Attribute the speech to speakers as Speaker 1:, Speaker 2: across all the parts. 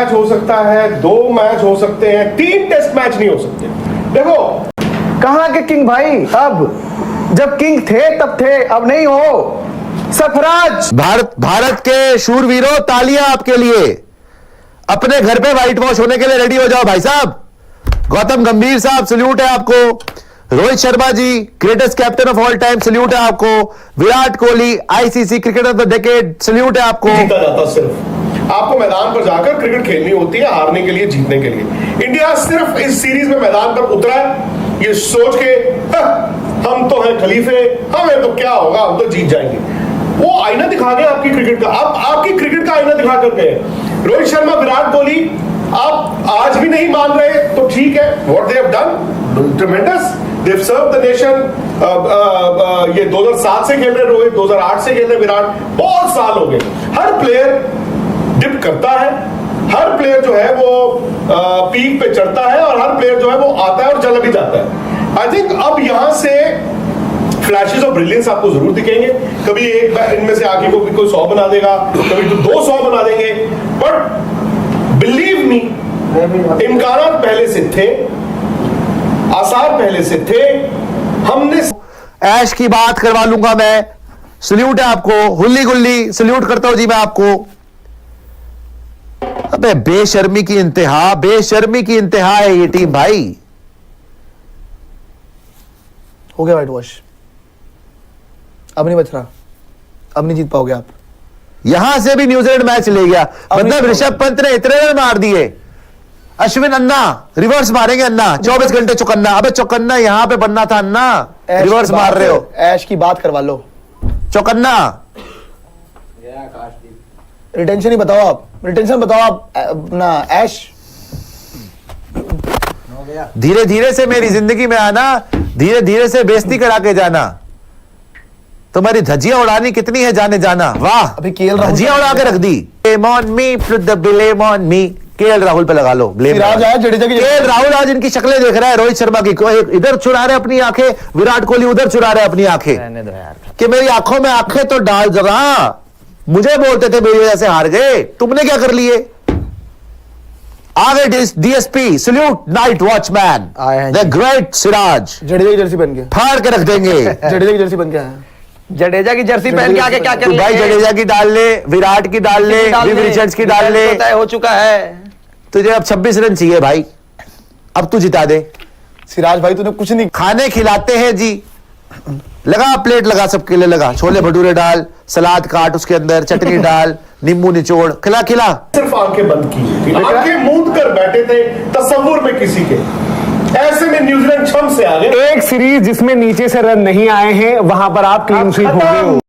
Speaker 1: Match हो सकता है, 2 मैच हो सकते हैं, 3 टेस्ट मैच नहीं हो सकते। देखो
Speaker 2: कहां के किंग भाई, अब जब किंग थे तब थे, अब नहीं हो। सरफराज,
Speaker 3: भारत के शूरवीरों, तालियां आपके लिए। अपने घर पे व्हाइट वॉश होने के लिए रेडी हो जाओ भाई साहब। गौतम गंभीर साहब सल्यूट है आपको। Rohit Sharma ji greatest captain of all time salute है आपको। Virat Kohli ICC cricketer of the decade salute है आपको।
Speaker 1: जीता जाता सिर्फ आपको मैदान पर जाकर क्रिकेट खेलनी होती है, हारने के लिए, जीतने के लिए। इंडिया सिर्फ इस सीरीज में मैदान पर उतरा है ये सोच के हम तो हैं खलीफे, हमें तो क्या होगा, हम तो जीत जाएंगे। वो आईना दिखा गए आपकी क्रिकेट का, आपकी क्रिकेट का आईना दिखा कर गए। रोहित शर्मा, विराट कोहली, आप आज भी नहीं मान रहे तो ठीक है, what they have done ट्रेमेंडस, they have served the nation. ये 2007 से खेल रहे रोहित, 2008 से खेल रहे विराट, बहुत साल हो गए। हर प्लेयर डिप करता है, हर प्लेयर जो है वो पीक पे चढ़ता है, और हर प्लेयर जो है वो आता है और चला भी जाता है। आई थिंक अब यहां से फ्लैशेस ऑफ ब्रिलियंस आपको जरूर दिखेंगे। कभी एक इनमें से आके कोई 100 बना देगा, कभी तो 200 बना देंगे, बट बिलीव मी, इम्कानात पहले से थे, आसार पहले से थे। हमने
Speaker 3: ऐश की बात करवा लूंगा मैं। सल्यूट है आपको। हुल्ली गुल्ली सल्यूट करता हूं जी मैं आपको। अबे बेशर्मी की इंतहा, बेशर्मी की इंतहा है ये टीम भाई।
Speaker 2: हो गया व्हाइट वॉश, अब नहीं बच रहा, अब नहीं जीत पाओगे आप।
Speaker 3: यहां से भी न्यूजीलैंड मैच ले गया, मतलब ऋषभ पंत ने इतने रन मार दिए। अश्विन अन्ना रिवर्स मारेंगे, अन्ना 24 घंटे चौकन्ना। अबे चौकन्ना यहां पे बनना था अन्ना, रिवर्स मार रहे हो।
Speaker 2: ऐश की बात करवा लो,
Speaker 3: चौकन्ना।
Speaker 2: रिटेंशन ही बताओ आप, रिटेंशन बताओ आप ना ऐश।
Speaker 3: धीरे धीरे से मेरी जिंदगी में आना, धीरे धीरे से बेइज्जती करा के जाना। तुम्हारी धज्जियां उड़ानी कितनी है जाने जाना। वाह,
Speaker 2: अभी केएल राहुल
Speaker 3: धज्जियां उड़ा के रख दी। Blame on me, put the blame on me. KL Rahul पे लगा लो ब्लेम।
Speaker 2: सिराज आया, जडेजा की
Speaker 3: केएल राहुल आज इनकी शक्लें देख रहा है रोहित शर्मा की। इधर चुरा रहे अपनी आंखें, विराट कोहली उधर चुरा रहे अपनी आंखें। कि मेरी आंखों में आंखें तो डाल जरा। मुझे बोलते थे मेरी वजह से हार गए, तुमने क्या कर लिए। आगे DSP salute, night watchman the great Siraj.
Speaker 2: Jadeja की जर्सी पहन के
Speaker 3: फाड़ के रख देंगे।
Speaker 2: जडेजा की जर्सी पहन के आया।
Speaker 4: जडेजा की जर्सी पहन के आके क्या कर
Speaker 3: भाई जडेजा की डाल ले, विराट की डाल ले, विव रिचर्ड्स की डाल ले।
Speaker 4: तय हो चुका है।
Speaker 3: तुझे अब 26 रन चाहिए भाई, अब तू जिता दे।
Speaker 2: सिराज भाई तूने कुछ नहीं,
Speaker 3: खाने खिलाते हैं जी। लगा प्लेट लगा, सबके लिए लगा। छोले भटूरे डाल, सलाद काट, उसके अंदर चटनी डाल, नींबू निचोड़, खिला खिला।
Speaker 1: सिर्फ आंखें बंद की, आंखें मूंद कर बैठे थे तसव्वुर में किसी के। ऐसे में न्यूजीलैंड छम से आ गए।
Speaker 5: एक सीरीज जिसमें नीचे से रन नहीं आए हैं, वहां पर आप क्लीन स्वीप हो गए हो।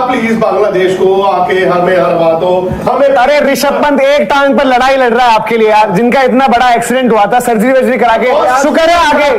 Speaker 1: प्लीज बांग्लादेश को आके हमें हरवा दो, हमें।
Speaker 5: अरे ऋषभ पंत एक टांग पर लड़ाई लड़ रहा है आपके लिए यार, जिनका इतना बड़ा एक्सीडेंट हुआ था, सर्जरी वर्जरी करा के शुक्र है आगे,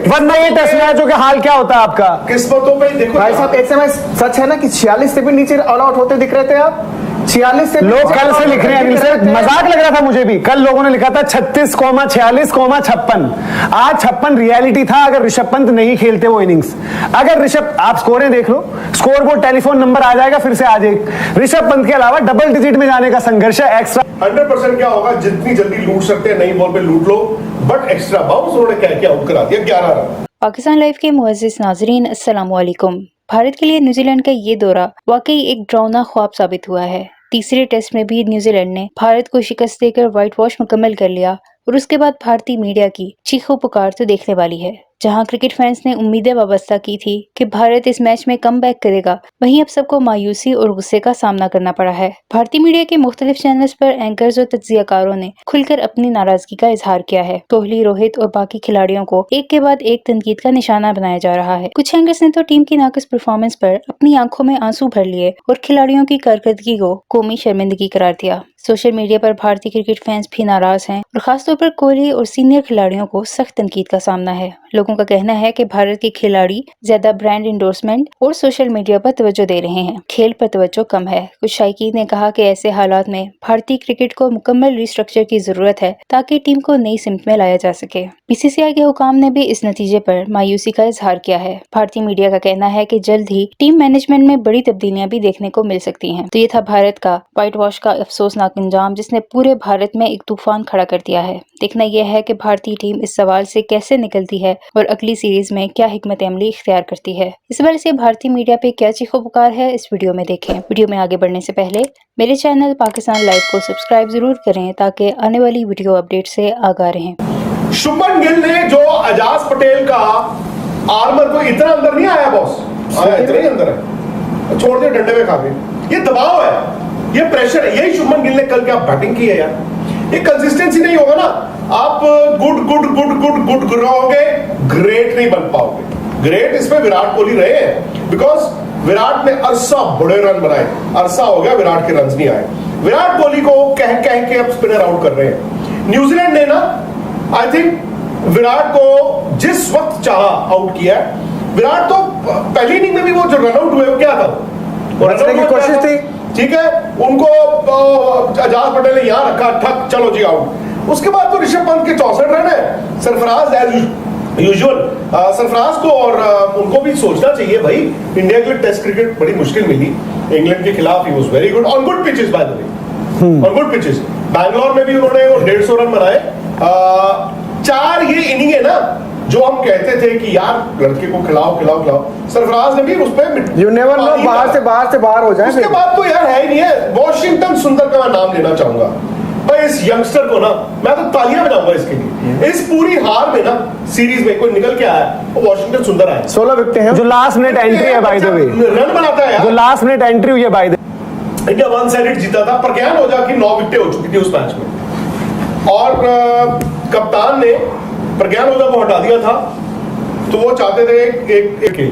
Speaker 5: वरना ये टेस्ट मैचों के हाल क्या होता आपका।
Speaker 1: किस्मतों पे देखो
Speaker 2: भाई साहब एक समय सच है ना कि 46 से भी नीचे ऑल आउट होते दिख रहे थे आप। 46 से
Speaker 5: लोग कल से लिख रहे हैं, अनिल सर, मजाक लग रहा था मुझे भी। कल लोगों ने लिखा था 36,46,56। आज 56 रियलिटी था अगर ऋषभ पंत नहीं खेलते वो इनिंग्स। अगर ऋषभ, आप स्कोरें देख लो, स्कोर बोर्ड टेलीफोन नंबर आ जाएगा फिर से आज एक। ऋषभ पंत के अलावा डबल डिजिट में जाने का संघर्ष है। एक्स्ट्रा
Speaker 1: 100% क्या होगा, जितनी जल्दी लूट सकते हैं नई बॉल पे लूट लो, बट एक्स्ट्रा बाउंस उन्होंने क्या आउट करा दिया, 11 रन।
Speaker 6: पाकिस्तान लाइव के मुअज़्ज़िज़ नाज़रीन, अस्सलाम वालेकुम। भारत के लिए न्यूजीलैंड का ये दौरा वाकई एक डरावना ख्वाब साबित हुआ है। तीसरे टेस्ट में भी न्यूजीलैंड ने भारत को शिकस्त देकर व्हाइट वॉश मुकम्मल कर लिया, और उसके बाद भारतीय मीडिया की चीखों पुकार तो देखने वाली है। जहां क्रिकेट फैंस ने उम्मीदें वाबस्ता की थी कि भारत इस मैच में कमबैक करेगा, वहीं अब सबको मायूसी और गुस्से का सामना करना पड़ा है। भारतीय मीडिया के मुख्तलिफ चैनल्स पर एंकर्स और तज्जियाकारों ने खुलकर अपनी नाराजगी का इजहार किया है। कोहली, रोहित और बाकी खिलाड़ियों को एक के बाद एक तनकीद का निशाना बनाया जा रहा है। कुछ एंकर्स ने तो टीम की नाक़िस परफॉर्मेंस पर अपनी आंखों में आंसू भर लिए और खिलाड़ियों की कारकर्दगी को कौमी शर्मिंदगी करार दिया। सोशल मीडिया पर भारतीय क्रिकेट फैंस भी नाराज हैं और खासतौर पर कोहली और सीनियर खिलाड़ियों को सख्त तनकीद का सामना है। लोगों का कहना है कि भारत के खिलाड़ी ज्यादा ब्रांड इंडोर्समेंट और सोशल मीडिया पर तवज्जो दे रहे हैं, खेल पर तवज्जो कम है। कुछ शायकीन ने कहा कि ऐसे हालात में भारतीय क्रिकेट को मुकम्मल रिस्ट्रक्चर की जरूरत है ताकि टीम को नई सिमत में लाया जा सके। बीसीसीआई के हुकाम ने भी इस नतीजे पर मायूसी का इजहार किया है। भारतीय मीडिया का कहना है कि जल्द ही टीम मैनेजमेंट में बड़ी तब्दीलियां भी देखने को मिल सकती हैं। तो ये था भारत का व्हाइट वॉश का अफसोसनाक खौफनाक अंजाम जिसने पूरे भारत में एक तूफान खड़ा कर दिया है। देखना यह है कि भारतीय टीम इस सवाल से कैसे निकलती है और अगली सीरीज में क्या हिकमत अमली इख्तियार करती है। इस बारे से भारतीय मीडिया पे क्या चीखो पुकार है, इस वीडियो में देखें। वीडियो में आगे बढ़ने से पहले मेरे चैनल पाकिस्तान लाइव को सब्सक्राइब जरूर करें ताकि आने वाली वीडियो अपडेट से आगाह रहें।
Speaker 1: शुभमन गिल ने जो अजाज पटेल का आर्मर को इतना अंदर नहीं आया बॉस, आया इतना ही अंदर है, छोड़ दिया डंडे में खा के। ये दबाव है, ये प्रेशर है। यही शुभमन गिल ने कल क्या बैटिंग की है यार। ये कंसिस्टेंसी नहीं होगा ना, आप good good good good good रहोगे, ग्रेट नहीं बन पाओगे। ग्रेट इसमें विराट कोहली रहे हैं, बिकॉज विराट ने अरसा बड़े रन बनाए, अरसा हो गया विराट के रन नहीं आए। विराट कोहली को कह कह के अब स्पिनर आउट कर रहे हैं। न्यूजीलैंड ने ना आई थिंक विराट को जिस वक्त चाहा आउट किया। विराट तो पहली इनिंग में भी वो जो रनआउट हुए वो क्या था,
Speaker 5: बचने की कोशिश थी।
Speaker 1: ठीक है, उनको अजाज पटेल ने यहां रखा, ठक चलो जी आउट। उसके बाद तो ऋषभ पंत के 64 रन है, सरफराज एज यूजुअल सरफराज को, और उनको भी सोचना चाहिए भाई, इंडिया के लिए टेस्ट क्रिकेट बड़ी मुश्किल मिली इंग्लैंड के खिलाफ। He was very good on good pitches by the way, on good pitches. Bangalore में भी उन्होंने 150 रन बनाए। 4 ये इनिंग है ना जो हम कहते थे कि यार लड़के को खिलाओ खिलाओ खिलाओ, सरफराज ने भी उस पर
Speaker 2: यू नेवर नो, बाहर से बाहर हो जाए।
Speaker 1: उसके बाद तो यार है ही नहीं है। वॉशिंगटन सुंदर का मैं नाम लेना चाहूंगा भाई, इस यंगस्टर को ना मैं तो तालियां बजाऊंगा इसके लिए। इस पूरी हार में ना सीरीज में कोई निकल के आया, वो वॉशिंगटन सुंदर आया।
Speaker 5: 16 विकेट हैं, जो लास्ट मिनट एंट्री है बाय द वे,
Speaker 1: रन बनाता है यार,
Speaker 5: जो लास्ट मिनट एंट्री हुई है by the way.
Speaker 1: India 1 sided जीता था, प्रज्ञान ओझा की 9 विकेटें हो चुकी थी उस मैच में, और कप्तान ने प्रज्ञान ओझा को हटा दिया था। तो वो चाहते थे एक खेल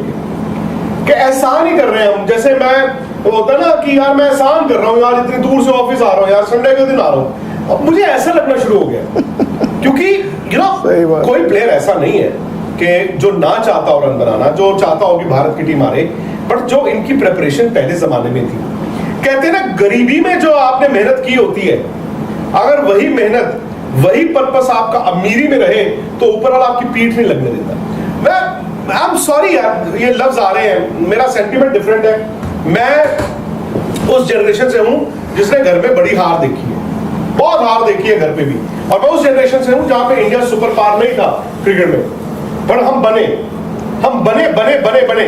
Speaker 1: कि एहसान ही कर रहे हैं हम, जैसे मैं होता ना कि यार मैं एहसान कर रहा हूँ यार, इतनी दूर से ऑफिस आ रहा हूँ यार, संडे के दिन आ रहा हूँ। अब मुझे ऐसा लगना शुरू हो गया क्योंकि यू नो कोई प्लेयर ऐसा नहीं है कि जो ना चाहता हो रन बनाना, जो चाहता हो कि भारत की टीम हारे, बट जो इनकी प्रिपरेशन पहले जमाने में थी। कहते हैं ना, गरीबी में जो आपने मेहनत की होती है, अगर वही मेहनत वही पर्पस आपका अमीरी में रहे तो ऊपर वाला आपकी पीठ नहीं लगने देता। आई एम सॉरी यार, ये लफ्ज आ रहे हैं, मेरा सेंटीमेंट डिफरेंट है। मैं उस जनरेशन से हूं जिसने घर में बड़ी हार देखी है, बहुत हार देखी है घर पे भी, और मैं उस जनरेशन से हूं जहां पे इंडिया सुपर पावर नहीं था क्रिकेट में, पर हम बने बने बने बने बने।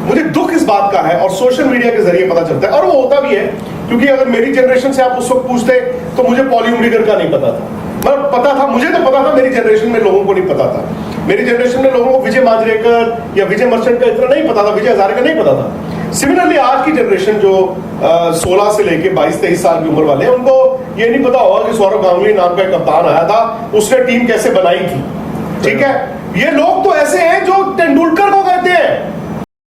Speaker 1: मुझे दुख इस बात का है, और सोशल मीडिया के जरिए पता चलता है, और वो होता भी है क्योंकि अगर मेरी जनरेशन से आप उस वक्त पूछते तो मुझे पॉली उमरीगर का नहीं पता था। मतलब पता था, मुझे तो पता था, मेरी जनरेशन में लोगों को नहीं पता था। मेरी जनरेशन में लोगों को विजय मांजरेकर या विजय मर्चेंट का इतना नहीं पता था, विजय हजारे का नहीं पता था। सिमिलरली आज की जनरेशन जो 16 से लेके 22-23 साल की उम्र वाले हैं, उनको ये नहीं पता होगा कि सौरव गांगुली नाम का एक कप्तान आया था, उसने टीम कैसे बनाई थी। ठीक है, ये लोग तो ऐसे हैं